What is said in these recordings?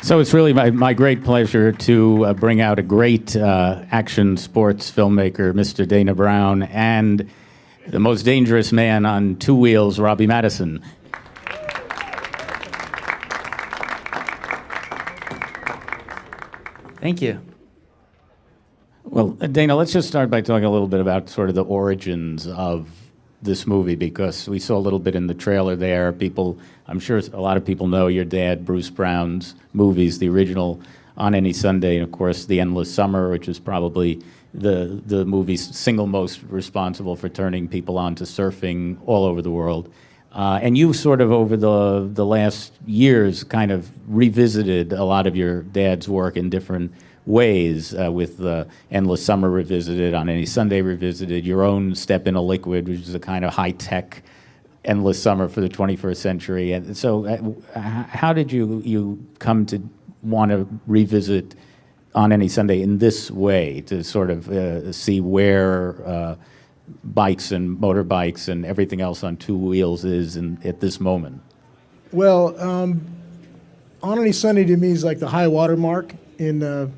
So it's really my great pleasure to bring out a great action sports filmmaker, Mr. Dana Brown, and the most dangerous man on two wheels, Robbie Maddison. Thank you. Well, Dana, let's just start by talking a little bit about sort of the origins of this movie, because we saw a little bit in the trailer there. I'm sure a lot of people know your dad, Bruce Brown's movies, the original On Any Sunday, and of course The Endless Summer, which is probably the movie's single most responsible for turning people on to surfing all over the world. And you sort of over the last years kind of revisited a lot of your dad's work in different ways, with Endless Summer revisited, On Any Sunday revisited, your own Step in a Liquid, which is a kind of high-tech Endless Summer for the 21st century. And so how did you come to want to revisit On Any Sunday in this way, to sort of see where bikes and motorbikes and everything else on two wheels is at this moment? Well, On Any Sunday to me is like the high water mark in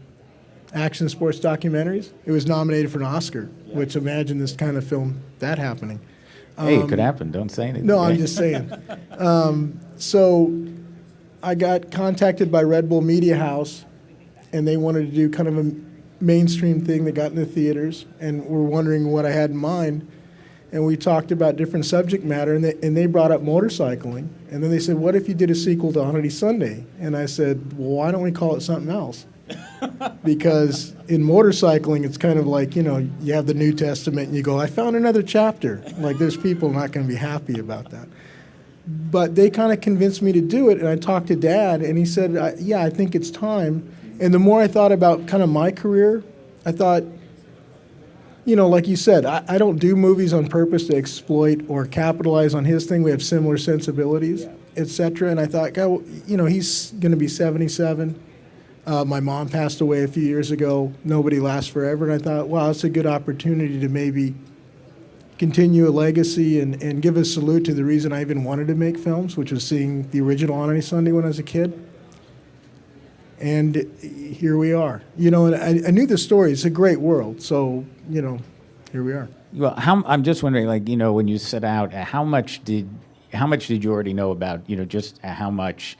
action sports documentaries. It was nominated for an Oscar, which imagine this kind of film, that happening. Hey, it could happen. Don't say anything. No, I'm just saying. So I got contacted by Red Bull Media House, and they wanted to do kind of a mainstream thing that got in the theaters, and were wondering what I had in mind. And we talked about different subject matter, and they brought up motorcycling. And then they said, what if you did a sequel to On Any Sunday? And I said, well, why don't we call it something else? Because in motorcycling, it's kind of like, you have the New Testament and you go, I found another chapter. Like, there's people not going to be happy about that. But they kind of convinced me to do it, and I talked to Dad, and he said, yeah, I think it's time. And the more I thought about kind of my career, I thought, like you said, I don't do movies on purpose to exploit or capitalize on his thing. We have similar sensibilities, et cetera. And I thought, God, he's going to be 77. My mom passed away a few years ago. Nobody lasts forever. And I thought, wow, it's a good opportunity to maybe continue a legacy and give a salute to the reason I even wanted to make films, which was seeing the original On Any Sunday when I was a kid. And here we are. And I knew the story. It's a great world. So, here we are. Well, I'm just wondering, when you set out, how much did you already know about, just how much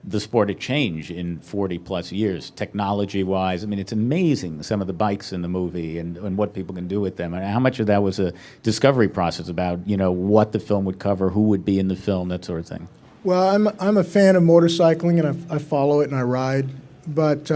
the sport had changed in 40 plus years, technology-wise? I mean, it's amazing, some of the bikes in the movie and what people can do with them. And how much of that was a discovery process about, what the film would cover, who would be in the film, that sort of thing? Well, I'm a fan of motorcycling, and I follow it and I ride. But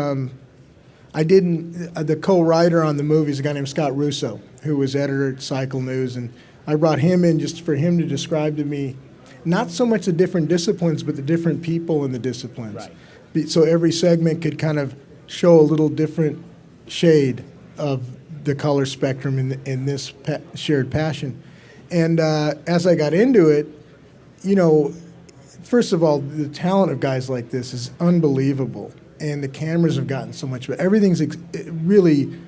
I didn't. The co-writer on the movie is a guy named Scott Russo, who was editor at Cycle News, and I brought him in just for him to describe to me not so much the different disciplines, but the different people in the disciplines. Right. So every segment could kind of show a little different shade of the color spectrum in this shared passion. And as I got into it, first of all, the talent of guys like this is unbelievable. And the cameras have gotten so much better. Everything's really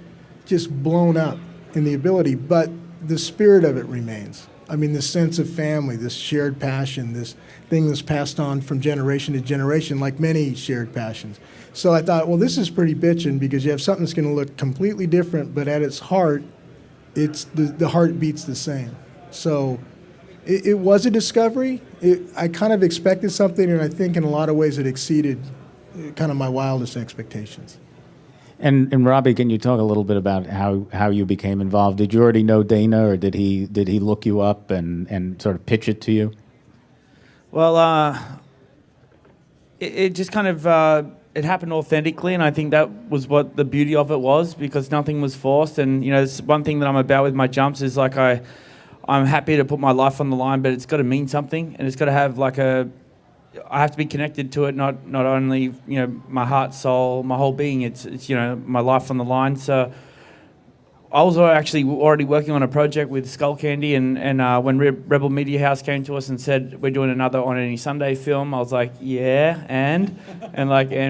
just blown up in the ability, but the spirit of it remains. I mean, this sense of family, this shared passion, this thing that's passed on from generation to generation, like many shared passions. So I thought, well, this is pretty bitchin', because you have something that's going to look completely different, but at its heart, it's the heart beats the same. So it was a discovery. I kind of expected something, and I think in a lot of ways it exceeded kind of my wildest expectations. And Robbie, can you talk a little bit about how you became involved? Did you already know Dana, or did he look you up and sort of pitch it to you? Well, it just kind of it happened authentically, and I think that was what the beauty of it was, because nothing was forced. And it's one thing that I'm about with my jumps is like I'm happy to put my life on the line, but it's got to mean something, and it's got to have I have to be connected to it, not only my heart, soul, my whole being. It's my life on the line. So I was actually already working on a project with Skull Candy, and when Rebel Media House came to us and said we're doing another On Any Sunday film, I was like, yeah, and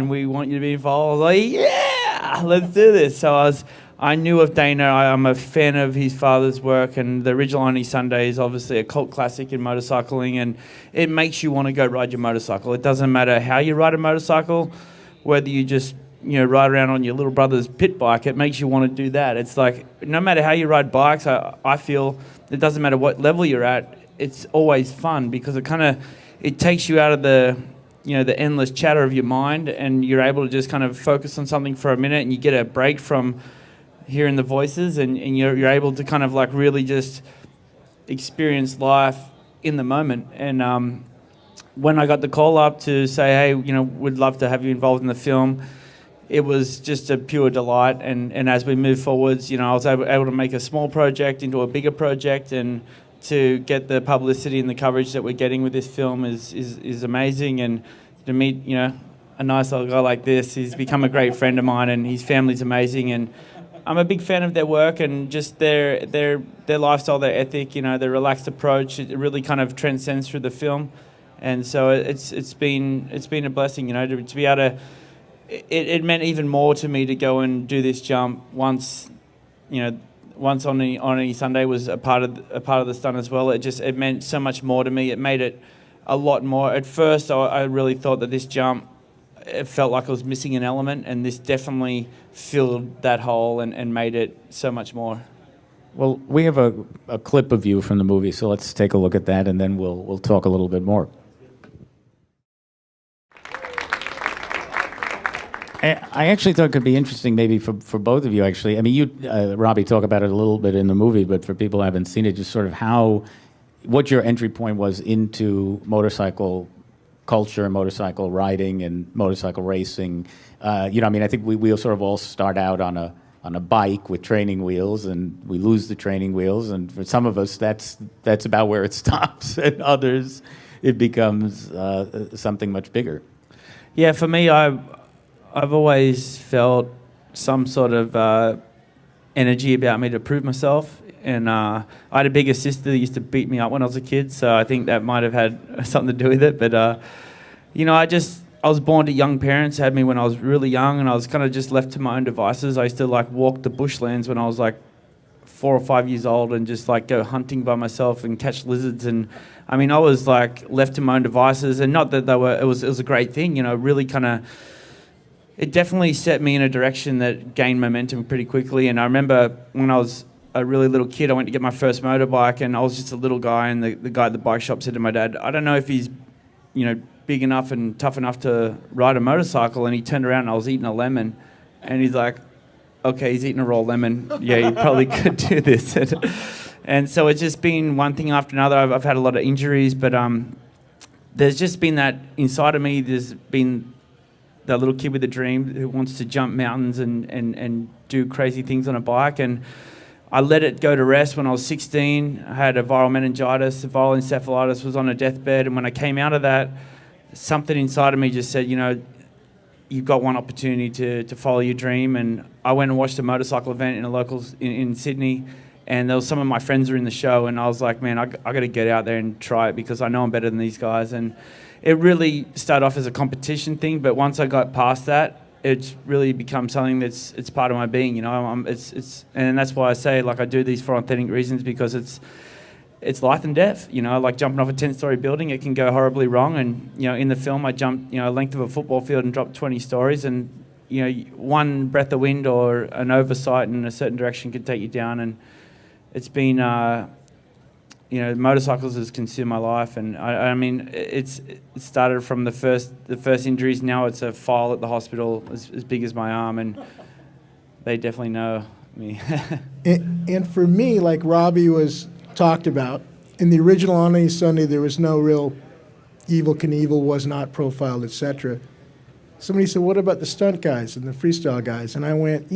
we want you to be involved. I was like, yeah, let's do this. So I knew of Dana. I'm a fan of his father's work, and the original On Any Sunday is obviously a cult classic in motorcycling, and it makes you want to go ride your motorcycle. It doesn't matter how you ride a motorcycle, whether you just ride around on your little brother's pit bike, it makes you want to do that. It's like no matter how you ride bikes, I feel it doesn't matter what level you're at, it's always fun because it takes you out of the the endless chatter of your mind, and you're able to just kind of focus on something for a minute, and you get a break from hearing the voices, and you're able to kind of like really just experience life in the moment. And when I got the call up to say, hey, we'd love to have you involved in the film, it was just a pure delight. And as we move forwards, I was able to make a small project into a bigger project, and to get the publicity and the coverage that we're getting with this film is amazing. And to meet, a nice little guy like this, he's become a great friend of mine, and his family's amazing. And I'm a big fan of their work and just their lifestyle, their ethic, their relaxed approach. It really kind of transcends through the film. And so it's been a blessing, to be able to. It meant even more to me to go and do this jump once on any Sunday was a part of the stunt as well. It meant so much more to me. It made it a lot more. At first, I really thought that this jump, it felt like I was missing an element, and this definitely filled that hole and made it so much more. Well, we have a clip of you from the movie, so let's take a look at that, and then we'll talk a little bit more. I actually thought it could be interesting maybe for both of you, actually. I mean, you, Robbie, talk about it a little bit in the movie, but for people who haven't seen it, just sort of what your entry point was into motorcycle culture, motorcycle riding, and motorcycle racing. I think we sort of all start out on a bike with training wheels, and we lose the training wheels, and for some of us, that's about where it stops, and others, it becomes something much bigger. Yeah, for me, I've always felt some sort of energy about me to prove myself. And I had a bigger sister that used to beat me up when I was a kid, so I think that might have had something to do with it. But, I was born to young parents, had me when I was really young, and I was kind of just left to my own devices. I used to walk the bushlands when I was 4 or 5 years old, and just go hunting by myself and catch lizards. And I mean, I was left to my own devices, and not that it was a great thing, really kind of. It definitely set me in a direction that gained momentum pretty quickly. And I remember when I was a really little kid, I went to get my first motorbike, and I was just a little guy, and the guy at the bike shop said to my dad, I don't know if he's, big enough and tough enough to ride a motorcycle. And he turned around and I was eating a lemon, and he's like, okay, he's eating a raw lemon. Yeah, he probably could do this. And so it's just been one thing after another. I've had a lot of injuries, but there's just been that inside of me. There's been that little kid with a dream who wants to jump mountains and do crazy things on a bike. And I let it go to rest when I was 16. I had a viral meningitis, a viral encephalitis, was on a deathbed. And when I came out of that, something inside of me just said, you've got one opportunity to follow your dream. And I went and watched a motorcycle event in a local in Sydney. And there was some of my friends were in the show. And I was like, man, I got to get out there and try it because I know I'm better than these guys. And it really started off as a competition thing, but once I got past that, it's really become something it's part of my being. And that's why I say I do these for authentic reasons, because it's life and death. Like jumping off a 10-story building, it can go horribly wrong. And in the film, I jumped a length of a football field and dropped 20 stories. And one breath of wind or an oversight in a certain direction could take you down. And it's been. Motorcycles has consumed my life, and I mean, it started from the first injuries. Now it's a file at the hospital as big as my arm, and they definitely know me. and for me, like Robbie was talked about, in the original On Any Sunday, there was no real Evel Knievel was not profiled, etc. Somebody said, what about the stunt guys and the freestyle guys? And I went,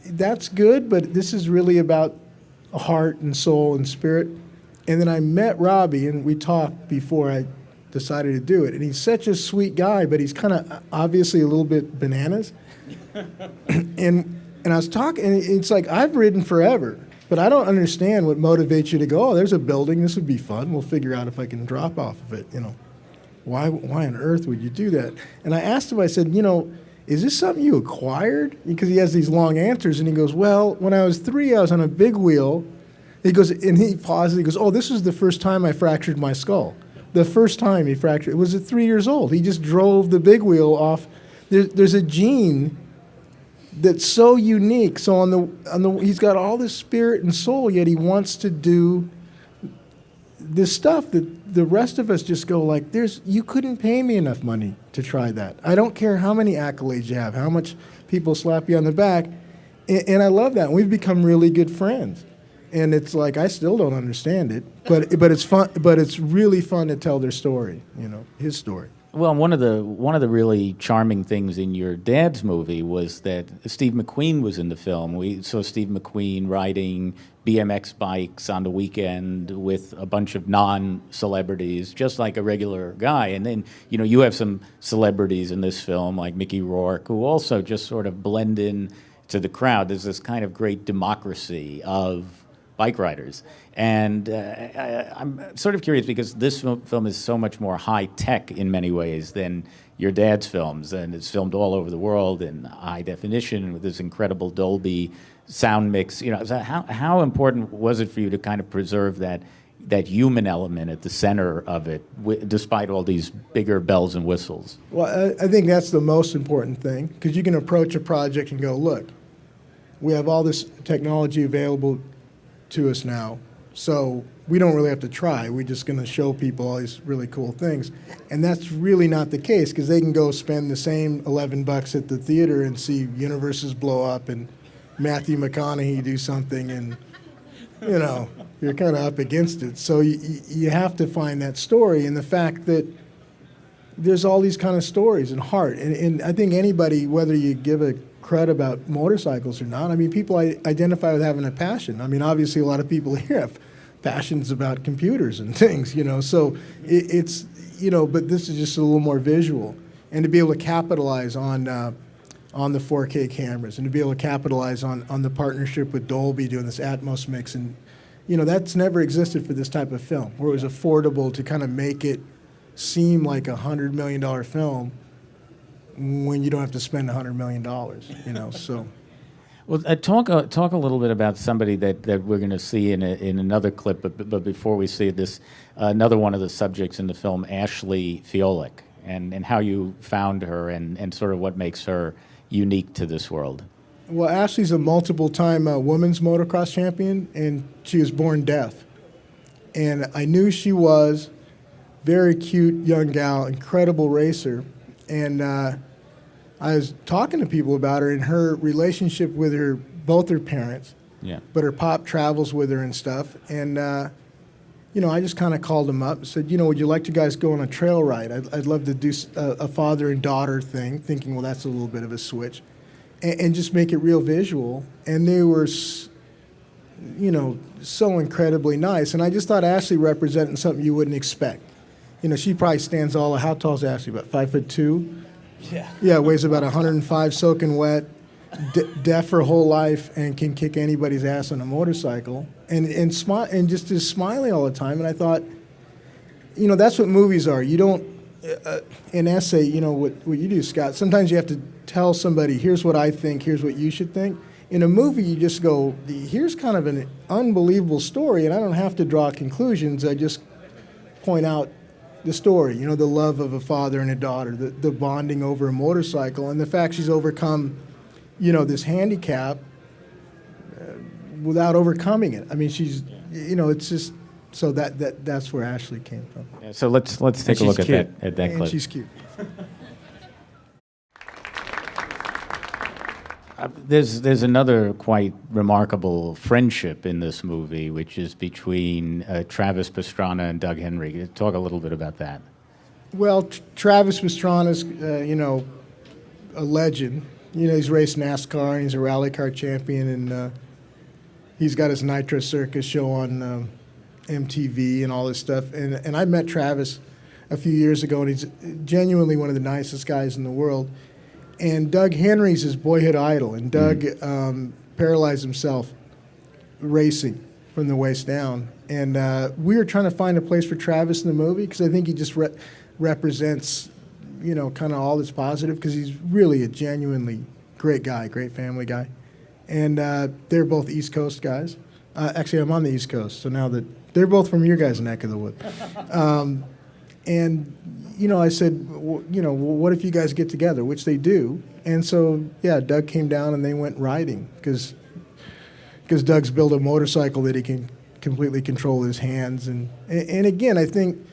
that's good, but this is really about heart and soul and spirit. And then I met Robbie, and we talked before I decided to do it. And he's such a sweet guy, but he's kind of obviously a little bit bananas. and I was talking, and it's like, I've ridden forever, but I don't understand what motivates you to go, oh, there's a building, this would be fun. We'll figure out if I can drop off of it, Why on earth would you do that? And I asked him, I said, is this something you acquired? Because he has these long answers, and he goes, well, when I was 3, I was on a big wheel. He goes, and he pauses, he goes, oh, this was the first time I fractured my skull. The first time he fractured, it was at 3 years old. He just drove the big wheel off there's a gene that's so unique. So he's got all this spirit and soul, yet he wants to do this stuff that the rest of us just go like, you couldn't pay me enough money to try that. I don't care how many accolades you have, how much people slap you on the back. And I love that. And we've become really good friends. And it's like, I still don't understand it, but it's fun, but it's really fun to tell their story, his story. Well, one of the really charming things in your dad's movie was that Steve McQueen was in the film. We saw Steve McQueen riding BMX bikes on the weekend with a bunch of non-celebrities, just like a regular guy. And then, you have some celebrities in this film, like Mickey Rourke, who also just sort of blend in to the crowd. There's this kind of great democracy of bike riders. And I'm sort of curious because this film is so much more high-tech in many ways than your dad's films, and it's filmed all over the world in high definition with this incredible Dolby sound mix. So how important was it for you to kind of preserve that human element at the center of it, despite all these bigger bells and whistles? Well, I think that's the most important thing, because you can approach a project and go, look, we have all this technology available to us now, so we don't really have to try. We're just going to show people all these really cool things. And that's really not the case, because they can go spend the same $11 at the theater and see universes blow up and Matthew McConaughey do something, and, you're kind of up against it. So you have to find that story, and the fact that there's all these kind of stories and heart. And I think anybody, whether you give a crud about motorcycles or not, people identify with having a passion. Obviously a lot of people here have passions about computers and things, so it's, but this is just a little more visual. And to be able to capitalize on the 4K cameras, and to be able to capitalize on the partnership with Dolby doing this Atmos mix, and that's never existed for this type of film, where it was affordable to kind of make it seem like $100 million film when you don't have to spend $100 million, so. Well, talk a little bit about somebody that we're going to see in another clip, but before we see this, another one of the subjects in the film, Ashley Fiolic, and how you found her and sort of what makes her unique to this world. Well, Ashley's a multiple-time women's motocross champion, and she was born deaf. And I knew she was very cute young gal, incredible racer, and I was talking to people about her and her relationship with both her parents. Yeah. But her pop travels with her and stuff. And, I just kind of called him up and said, would you like to guys go on a trail ride? I'd love to do a father and daughter thing, thinking, well, that's a little bit of a switch. And just make it real visual. And they were, so incredibly nice. And I just thought Ashley represented something you wouldn't expect. She probably stands how tall is Ashley? About 5'2"? Yeah. Yeah, weighs about 105, soaking wet, deaf her whole life, and can kick anybody's ass on a motorcycle, and just is smiling all the time. And I thought, that's what movies are. You don't, an essay, what you do, Scott. Sometimes you have to tell somebody, here's what I think, here's what you should think. In a movie, you just go, here's kind of an unbelievable story, and I don't have to draw conclusions. I just point out the story, the love of a father and a daughter, the bonding over a motorcycle, and the fact she's overcome, this handicap without overcoming it. She's, it's just, so that's where Ashley came from. Yeah, so let's take a look at that and clip. She's cute. There's another quite remarkable friendship in this movie, which is between Travis Pastrana and Doug Henry. Talk a little bit about that. Well, Travis Pastrana's, a legend. He's raced NASCAR, and he's a rally car champion, and he's got his Nitro Circus show on MTV and all this stuff. And I met Travis a few years ago, and he's genuinely one of the nicest guys in the world. And Doug Henry's his boyhood idol, and Doug paralyzed himself racing from the waist down. And we were trying to find a place for Travis in the movie, because I think he just represents, kind of all that's positive, because he's really a genuinely great guy, great family guy. And they're both East Coast guys. Actually, I'm on the East Coast, so now that they're both from your guys' neck of the wood. And, I said, what if you guys get together, which they do. And so, yeah, Doug came down and they went riding because Doug's built a motorcycle that he can completely control his hands. And again, I think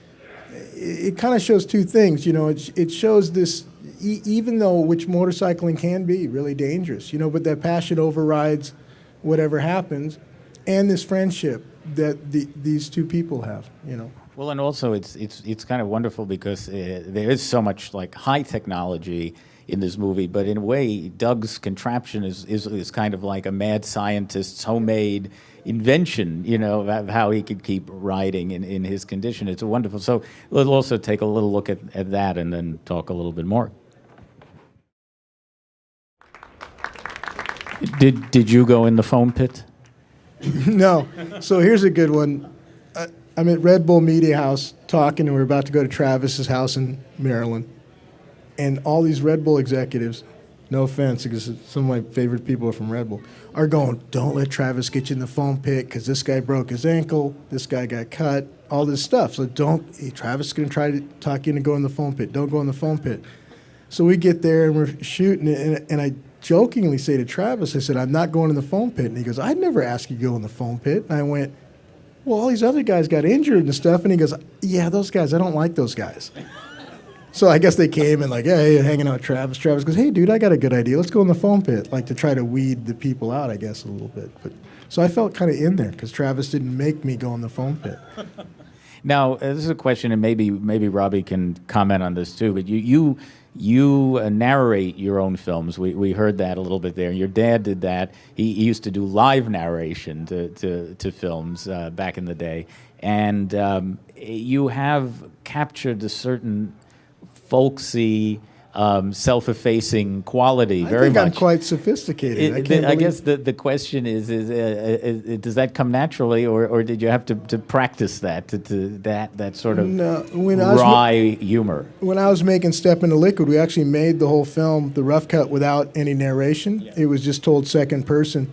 it kind of shows two things. It shows this, even though which motorcycling can be really dangerous, but that passion overrides whatever happens, and this friendship that these two people have. Well, and also it's kind of wonderful because there is so much like high technology in this movie, but in a way, Doug's contraption is kind of like a mad scientist's homemade invention, of how he could keep riding in his condition. It's a wonderful. So we'll also take a little look at that and then talk a little bit more. Did you go in the foam pit? No. So here's a good one. I'm at Red Bull Media House talking, and we're about to go to Travis's house in Maryland. And all these Red Bull executives, no offense, because some of my favorite people are from Red Bull, are going, don't let Travis get you in the foam pit because this guy broke his ankle, this guy got cut, all this stuff. So Travis is going to try to talk you into going in the foam pit. Don't go in the foam pit. So we get there and we're shooting, and I jokingly say to Travis, I said, I'm not going in the foam pit. And he goes, I'd never ask you to go in the foam pit. And I went, well, all these other guys got injured and stuff. And he goes, yeah, those guys, I don't like those guys. So I guess they came and like, hey, hanging out with Travis. Travis goes, hey, dude, I got a good idea. Let's go in the foam pit, like to try to weed the people out, I guess, a little bit. But so I felt kind of in there because Travis didn't make me go in the foam pit. Now, this is a question, and maybe Robbie can comment on this too, but you narrate your own films. We heard that a little bit there. Your dad did that. He used to do live narration to films back in the day. And you have captured a certain folksy, self-effacing quality very much. I think I'm quite sophisticated. I guess the question is does that come naturally, or did you have to practice that, that sort of wry humor? When I was making Step into Liquid, we actually made the whole film, the rough cut, without any narration. Yeah. It was just told second person.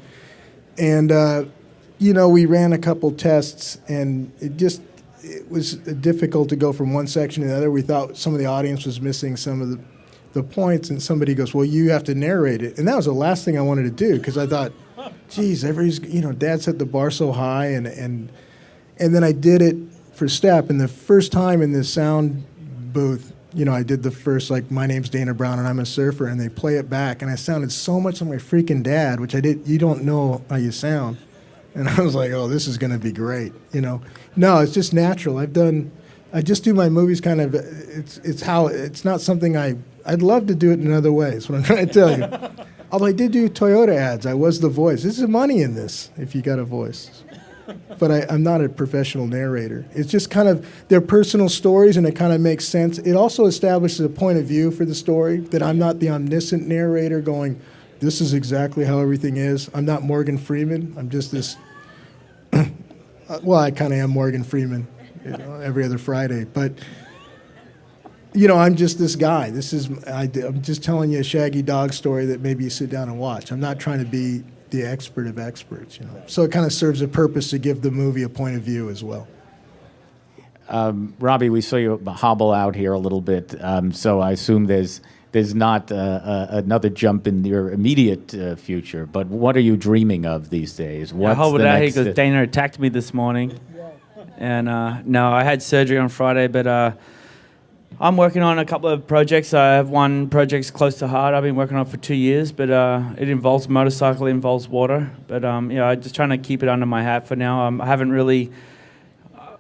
And, we ran a couple tests, and it was difficult to go from one section to the other. We thought some of the audience was missing some of the points, and somebody goes, well, you have to narrate it. And that was the last thing I wanted to do, because I thought, geez, Dad set the bar so high, and then I did it for Step, and the first time in the sound booth, I did the first, like, my name's Dana Brown and I'm a surfer, and they play it back, and I sounded so much like my freaking dad, which you don't know how you sound. And I was like, oh, this is going to be great, No, it's just natural. I just do my movies kind of, it's not something I'd love to do it in another way, is what I'm trying to tell you. Although I did do Toyota ads. I was the voice. There's money in this if you got a voice. But I'm not a professional narrator. It's just kind of their personal stories, and it kind of makes sense. It also establishes a point of view for the story, that I'm not the omniscient narrator going, this is exactly how everything is. I'm not Morgan Freeman. I'm just this, well, I kind of am Morgan Freeman, every other Friday. But, I'm just this guy. I'm just telling you a Shaggy Dog story that maybe you sit down and watch. I'm not trying to be the expert of experts, So it kind of serves a purpose to give the movie a point of view as well. Robbie, we saw you hobble out here a little bit, so I assume there's not another jump in your immediate future, but what are you dreaming of these days? I hobbled out here because Dana attacked me this morning. And no, I had surgery on Friday, but I'm working on a couple of projects. I have one project's close to heart. I've been working on it for 2 years, but it involves motorcycle, it involves water. But I'm just trying to keep it under my hat for now. I haven't really...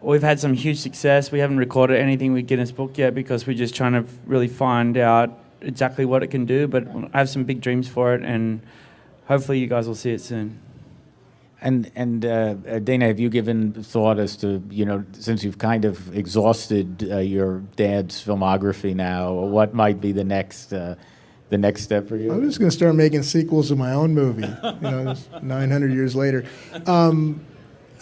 We've had some huge success. We haven't recorded anything with Guinness Book yet because we're just trying to really find out exactly what it can do. But I have some big dreams for it, and hopefully you guys will see it soon. And Dana, have you given thought as to, since you've kind of exhausted your dad's filmography now, what might be the next step for you? I'm just going to start making sequels of my own movie, 900 years later.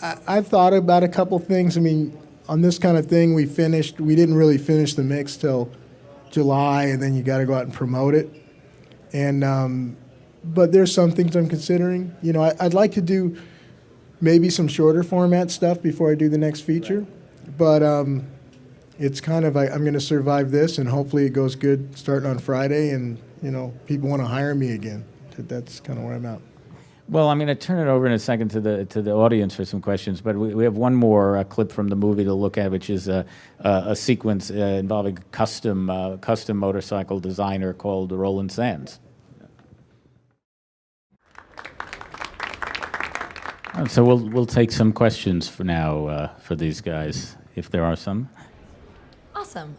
I've thought about a couple things. I mean, on this kind of thing, we didn't really finish the mix till July, and then you got to go out and promote it. And but there's some things I'm considering. I'd like to do maybe some shorter format stuff before I do the next feature. Right. But it's kind of I'm going to survive this, and hopefully it goes good starting on Friday, and people want to hire me again. That's kind of where I'm at. Well, I'm going to turn it over in a second to the audience for some questions, but we have one more clip from the movie to look at, which is a sequence involving a custom motorcycle designer called Roland Sands. So we'll take some questions for now for these guys, if there are some. Awesome.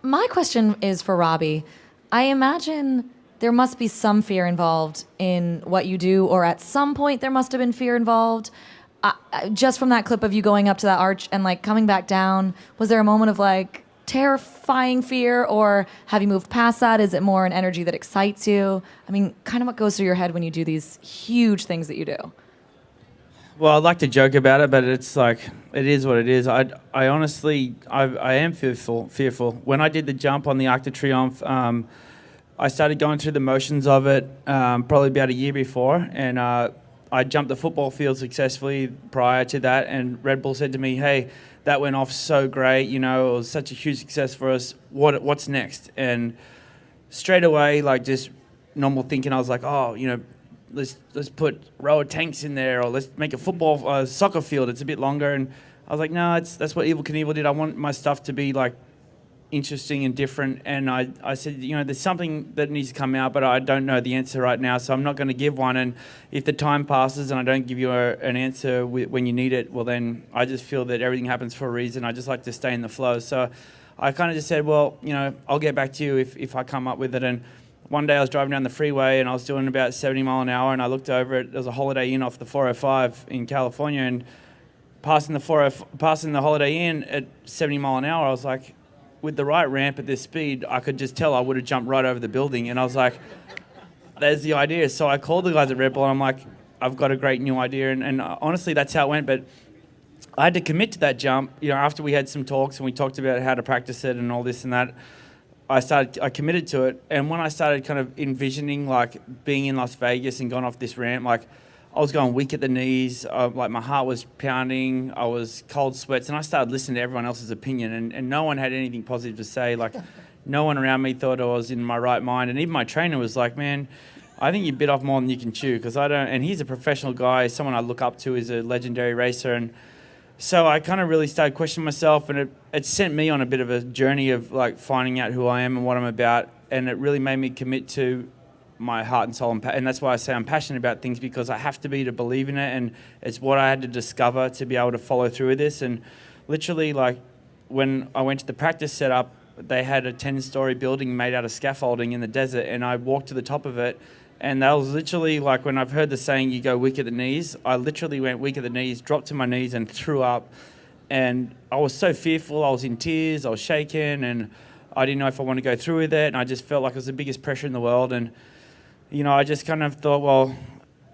My question is for Robbie. I imagine there must be some fear involved in what you do, or at some point there must have been fear involved. Just from that clip of you going up to that arch and coming back down, was there a moment of terrifying fear, or have you moved past that? Is it more an energy that excites you? I mean, kind of what goes through your head when you do these huge things that you do? Well, I'd like to joke about it, but it's it is what it is. I honestly, I am fearful. When I did the jump on the Arc de Triomphe, I started going through the motions of it probably about a year before, and I jumped the football field successfully prior to that, and Red Bull said to me, hey, that went off so great, it was such a huge success for us, what's next? And straight away, just normal thinking, I was like, let's put a row of tanks in there, or let's make a soccer field, it's a bit longer. And I was like, no, that's what Evel Knievel did. I want my stuff to be interesting and different. And I said, there's something that needs to come out, but I don't know the answer right now, so I'm not going to give one. And if the time passes and I don't give you an answer when you need it, well, then I just feel that everything happens for a reason. I just like to stay in the flow. So I kind of just said, well, I'll get back to you if I come up with it. And one day I was driving down the freeway and I was doing about 70 mile an hour, and I looked over it. There was a Holiday Inn off the 405 in California, and passing the Holiday Inn at 70 mile an hour, I was like, with the right ramp at this speed, I could just tell I would have jumped right over the building. And I was like, there's the idea. So I called the guys at Red Bull, and I'm like, I've got a great new idea. And honestly, that's how it went. But I had to commit to that jump. After we had some talks and we talked about how to practice it and all this and that, I committed to it. And when I started kind of envisioning being in Las Vegas and going off this ramp, I was going weak at the knees, my heart was pounding, I was cold sweats, and I started listening to everyone else's opinion, and no one had anything positive to say. No one around me thought I was in my right mind, and even my trainer was like, man, I think you bit off more than you can chew, because I don't, and he's a professional guy, someone I look up to, is a legendary racer, and so I kind of really started questioning myself, and it sent me on a bit of a journey of finding out who I am and what I'm about, and it really made me commit to my heart and soul, and that's why I say I'm passionate about things, because I have to be to believe in it, and it's what I had to discover to be able to follow through with this. And literally, when I went to the practice setup, they had a 10-story building made out of scaffolding in the desert, and I walked to the top of it, and that was literally when I've heard the saying, you go weak at the knees, I literally went weak at the knees, dropped to my knees and threw up, and I was so fearful, I was in tears, I was shaking, and I didn't know if I wanted to go through with it, and I just felt like it was the biggest pressure in the world. And I just kind of thought, well,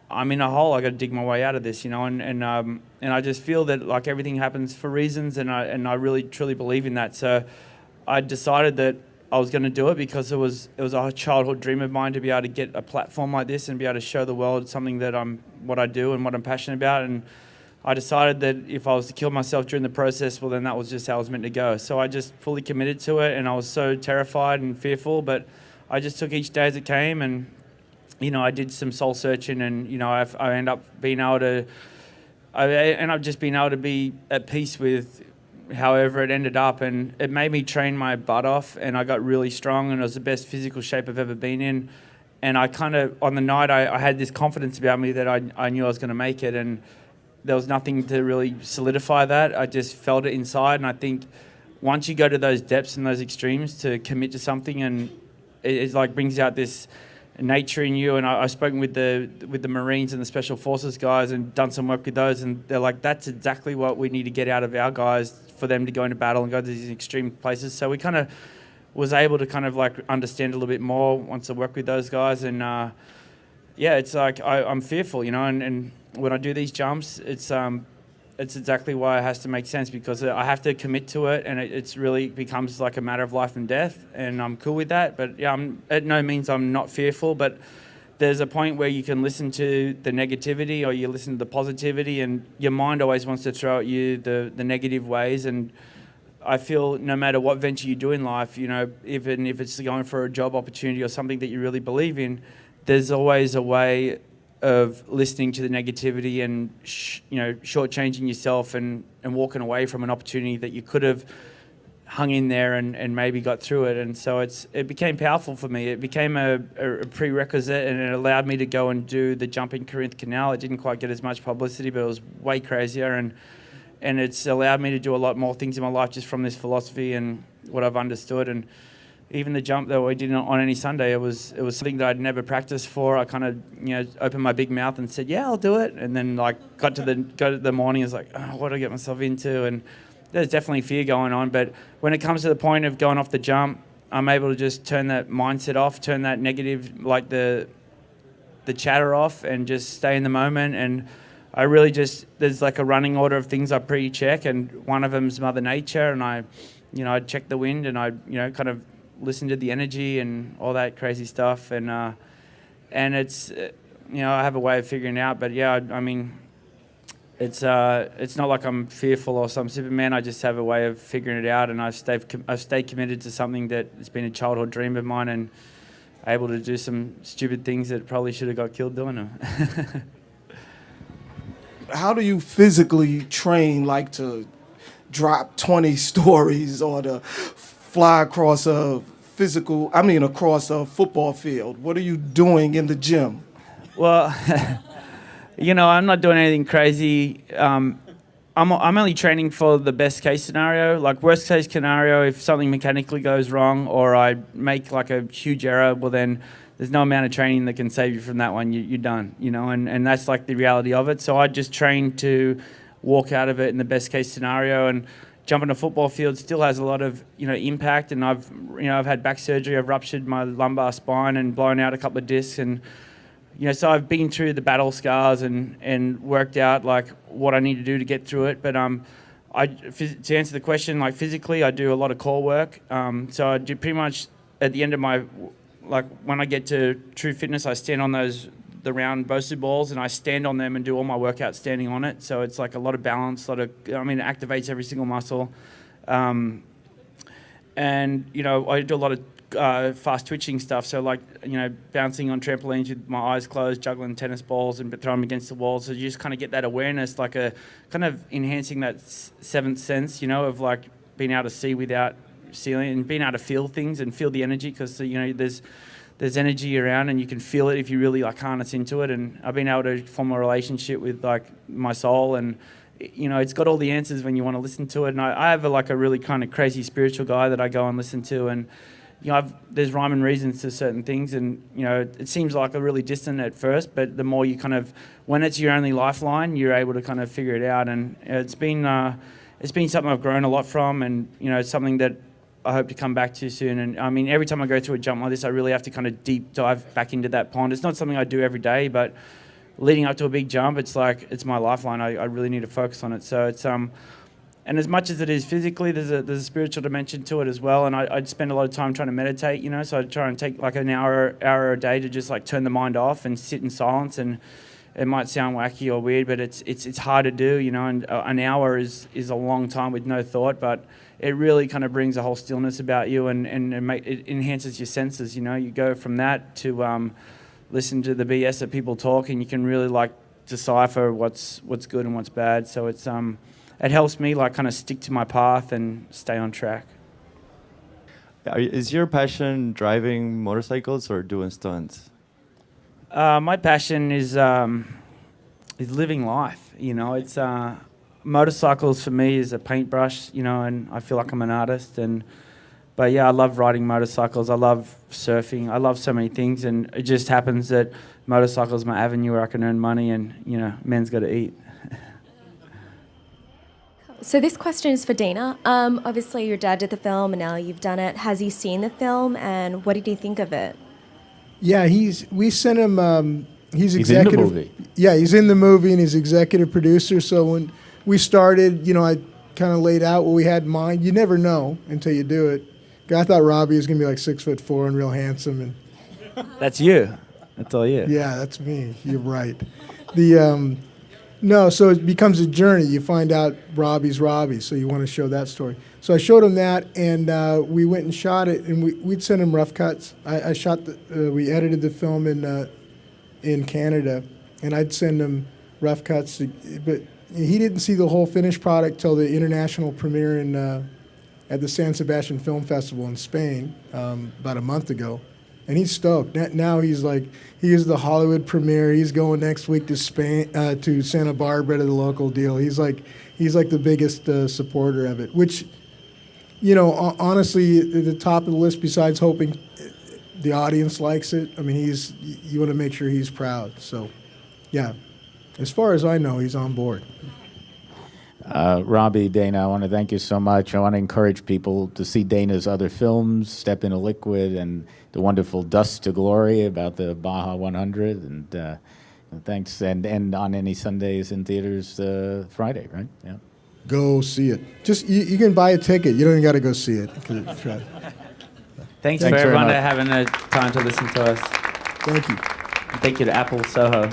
I'm in a hole, I got to dig my way out of this, and I just feel that everything happens for reasons, and I really truly believe in that. So I decided that I was going to do it, because it was a childhood dream of mine to be able to get a platform like this and be able to show the world something that what I do and what I'm passionate about. And I decided that if I was to kill myself during the process, well, then that was just how it was meant to go. So I just fully committed to it, and I was so terrified and fearful, but I just took each day as it came, and I did some soul searching, and I end up being able to. I end up just being able to be at peace with however it ended up, and it made me train my butt off, and I got really strong, and it was the best physical shape I've ever been in. And I kind of, on the night, I had this confidence about me that I knew I was going to make it, and there was nothing to really solidify that. I just felt it inside, and I think once you go to those depths and those extremes to commit to something, and it brings out this nature in you. And I've spoken with the Marines and the Special Forces guys and done some work with those, and they're like, that's exactly what we need to get out of our guys for them to go into battle and go to these extreme places. So we kind of was able to kind of understand a little bit more once I worked with those guys. And it's I'm fearful, and when I do these jumps, it's exactly why it has to make sense, because I have to commit to it, and it's really becomes a matter of life and death, and I'm cool with that. But yeah, at no means I'm not fearful, but there's a point where you can listen to the negativity or you listen to the positivity, and your mind always wants to throw at you the negative ways. And I feel no matter what venture you do in life, you know, even if it's going for a job opportunity or something that you really believe in, there's always a way of listening to the negativity and shortchanging yourself and walking away from an opportunity that you could have hung in there and maybe got through it. And so it became powerful for me. It became a prerequisite, and it allowed me to go and do the jump in Corinth Canal. It didn't quite get as much publicity, but it was way crazier, and it's allowed me to do a lot more things in my life just from this philosophy and what I've understood. And even the jump that we did on any Sunday, it was something that I'd never practiced for. I kind of opened my big mouth and said, yeah, I'll do it. And then like got to the morning, it's like, oh, what do I get myself into? And there's definitely fear going on. But when it comes to the point of going off the jump, I'm able to just turn that mindset off, turn that negative, like the chatter off, and just stay in the moment. And I really there's like a running order of things I pre-check, and one of them is Mother Nature, and I'd check the wind, and I'd kind of listen to the energy and all that crazy stuff, and it's I have a way of figuring it out. But yeah, I mean, it's not like I'm fearful or some Superman. I just have a way of figuring it out, and I've stayed committed to something that has been a childhood dream of mine, and able to do some stupid things that probably should have got killed doing them. How do you physically train, like to drop 20 stories or to fly across a football field? What are you doing in the gym? Well, I'm not doing anything crazy. I'm only training for the best case scenario. Like worst case scenario, if something mechanically goes wrong or I make like a huge error, well then there's no amount of training that can save you from that one. You're done, and that's like the reality of it. So I just train to walk out of it in the best case scenario. And jumping a football field still has a lot of impact. And I've had back surgery. I've ruptured my lumbar spine and blown out a couple of discs. And so I've been through the battle scars and worked out like what I need to do to get through it. But to answer the question, like physically, I do a lot of core work. So I do pretty much at the end of my when I get to true fitness, I stand on the round Bosu balls, and I stand on them and do all my workouts standing on it. So it's like a lot of balance, it activates every single muscle. And I do a lot of fast twitching stuff. So bouncing on trampolines with my eyes closed, juggling tennis balls and throwing them against the walls. So you just kind of get that awareness, like a kind of enhancing that seventh sense, of like being able to see without seeing and being able to feel things and feel the energy, because there's energy around and you can feel it if you really harness into it. And I've been able to form a relationship with my soul, and it's got all the answers when you want to listen to it. And I have a really kind of crazy spiritual guy that I go and listen to, and there's rhyme and reasons to certain things, and it seems like a really distant at first, but the more you when it's your only lifeline, you're able to kind of figure it out. And it's been something I've grown a lot from, and it's something that I hope to come back to soon. And I mean, every time I go through a jump like this, I really have to kind of deep dive back into that pond. It's not something I do every day, but leading up to a big jump, it's my lifeline. I really need to focus on it. So it's and as much as it is physically, there's a spiritual dimension to it as well. And I'd spend a lot of time trying to meditate, so I'd try and take like an hour a day to just turn the mind off and sit in silence. And it might sound wacky or weird, but it's hard to do, and an hour is a long time with no thought, but it really kind of brings a whole stillness about you, and it enhances your senses. You go from that to listen to the BS that people talk, and you can really decipher what's good and what's bad. So it helps me kind of stick to my path and stay on track. Is your passion driving motorcycles or doing stunts? My passion is living life. It's motorcycles for me is a paintbrush. And I feel like I'm an artist. But yeah, I love riding motorcycles. I love surfing. I love so many things, and it just happens that motorcycles are my avenue where I can earn money, and men's got to eat. So this question is for Dina. Obviously, your dad did the film, and now you've done it. Has he seen the film, and what did he think of it? Yeah, we sent him. He's in the executive. movie. Yeah, he's in the movie, and he's executive producer. So when we started, I kind of laid out what we had in mind. You never know until you do it. I thought Robbie was gonna be 6'4" and real handsome, and That's you. That's all you. yeah, that's me. You're right. No, so it becomes a journey. You find out Robbie's Robbie, so you want to show that story. So I showed him that, and we went and shot it, and we'd send him rough cuts. I shot we edited the film in Canada, and I'd send him rough cuts, but he didn't see the whole finished product till the international premiere at the San Sebastian Film Festival in Spain about a month ago. And he's stoked. Now he's like, he is the Hollywood premiere. He's going next week to Spain, to Santa Barbara to the local deal. He's like the biggest supporter of it. Which, you know, honestly, at the top of the list. Besides hoping the audience likes it, I mean, you want to make sure he's proud. So, yeah, as far as I know, he's on board. Robbie, Dana, I want to thank you so much. I want to encourage people to see Dana's other films, Step Into Liquid and the wonderful Dust to Glory about the Baja 100. And thanks. And on any Sundays in theaters Friday, right? Yeah. Go see it. Just you can buy a ticket. You don't even got to go see it. Thanks for Thanks very everyone much. having the time to listen to us. Thank you. Thank you to Apple Soho.